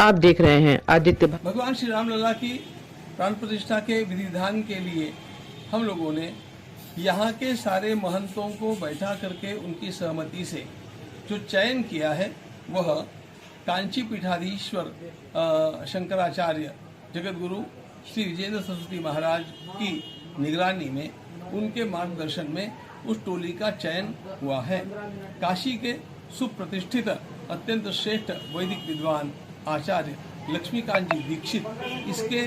आप देख रहे हैं आदित्य। भगवान श्री रामलला की प्राण प्रतिष्ठा के विधि विधान के लिए हम लोगों ने यहाँ के सारे महंतों को बैठा करके उनकी सहमति से जो चयन किया है वह कांची पीठाधीश्वर शंकराचार्य जगतगुरु श्री विजेंद्र सरस्वती महाराज की निगरानी में उनके मार्गदर्शन में उस टोली का चयन हुआ है। काशी के सुप्रतिष्ठित अत्यंत श्रेष्ठ वैदिक विद्वान आचार्य लक्ष्मीकांत जी दीक्षित इसके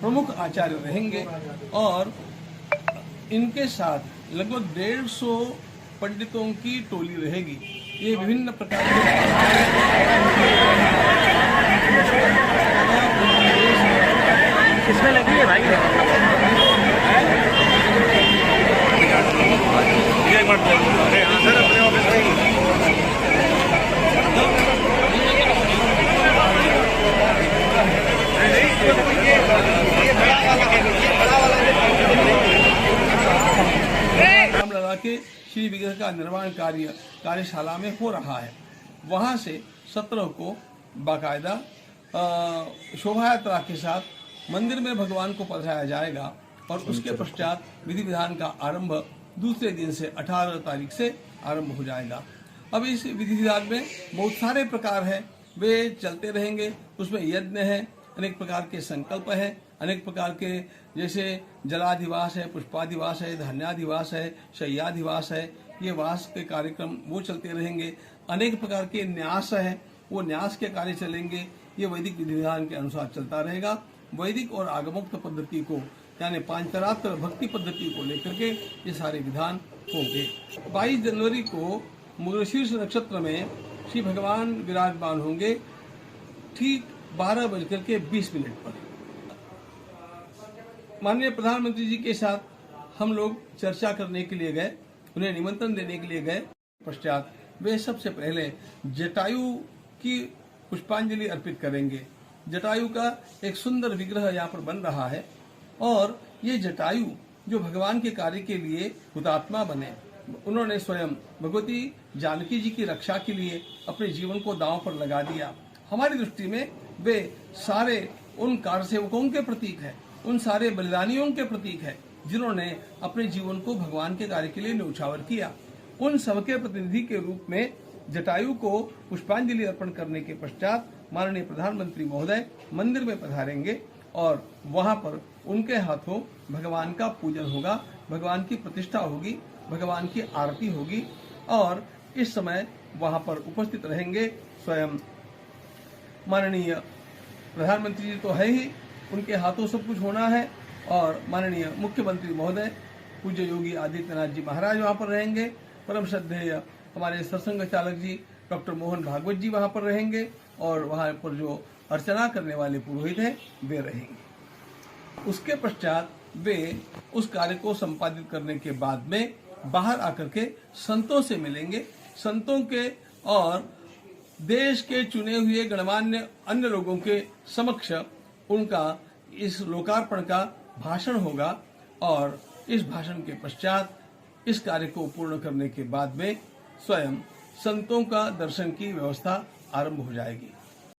प्रमुख आचार्य रहेंगे और इनके साथ लगभग 150 पंडितों की टोली रहेगी। ये विभिन्न प्रकार किसमें लगी है भाई? रामलला के श्री विग्रह का निर्माण कार्य कार्यशाला में हो रहा है। वहां से 17 को बाकायदा शोभा यात्रा के साथ मंदिर में भगवान को पधराया जाएगा और उसके पश्चात विधि विधान का आरंभ दूसरे दिन से 18 तारीख से आरंभ हो जाएगा। अब इस विधि विधान में बहुत सारे प्रकार हैं, वे चलते रहेंगे। उसमें यज्ञ है, अनेक प्रकार के संकल्प है, अनेक प्रकार के जैसे जलाधिवास है, पुष्पाधिवास है, धान्याधिवास है, शय्याधिवास है, ये वास के कार्यक्रम वो चलते रहेंगे। अनेक प्रकार के न्यास है, वो न्यास के कार्य चलेंगे। ये वैदिक विधि विधान के अनुसार चलता रहेगा। वैदिक और आगमोक्त पद्धति को यानी पांचरात्र भक्ति पद्धति को लेकर के ये सारे विधान होंगे। 22 जनवरी को मृगशीर्ष नक्षत्र में श्री भगवान विराजमान होंगे ठीक 12:20 पर। माननीय प्रधानमंत्री जी के साथ हम लोग चर्चा करने के लिए गए, उन्हें निमंत्रण देने के लिए गए। पश्चात वे सबसे पहले जटायु की पुष्पांजलि अर्पित करेंगे। जटायु का एक सुंदर विग्रह यहाँ पर बन रहा है और ये जटायु जो भगवान के कार्य के लिए हुतात्मा बने, उन्होंने स्वयं भगवती जानकी जी की रक्षा के लिए अपने जीवन को दांव पर लगा दिया। हमारी दृष्टि में वे सारे उन कार सेवकों के प्रतीक है, उन सारे बलिदानियों के प्रतीक है जिन्होंने अपने जीवन को भगवान के कार्य के लिए न्यौछावर किया। उन सबके प्रतिनिधि के रूप में जटायु को पुष्पांजलि अर्पण करने के पश्चात माननीय प्रधानमंत्री महोदय मंदिर में पधारेंगे और वहां पर उनके हाथों भगवान का पूजन होगा, भगवान की प्रतिष्ठा होगी, भगवान की आरती होगी और इस समय वहां पर उपस्थित रहेंगे स्वयं माननीय प्रधानमंत्री जी तो है ही, उनके हाथों सब कुछ होना है और माननीय मुख्यमंत्री महोदय पूज्य योगी आदित्यनाथ जी महाराज वहां पर रहेंगे। परम श्रद्धेय हमारे सत्संग चालक जी डॉक्टर मोहन भागवत जी वहां पर रहेंगे और वहां पर जो अर्चना करने वाले पुरोहित हैं वे रहेंगे। उसके पश्चात वे उस कार्य को संपादित करने के बाद में बाहर आकर के संतों से मिलेंगे। संतों के और देश के चुने हुए गणमान्य अन्य लोगों के समक्ष उनका इस लोकार्पण का भाषण होगा और इस भाषण के पश्चात इस कार्य को पूर्ण करने के बाद में स्वयं संतों का दर्शन की व्यवस्था आरंभ हो जाएगी।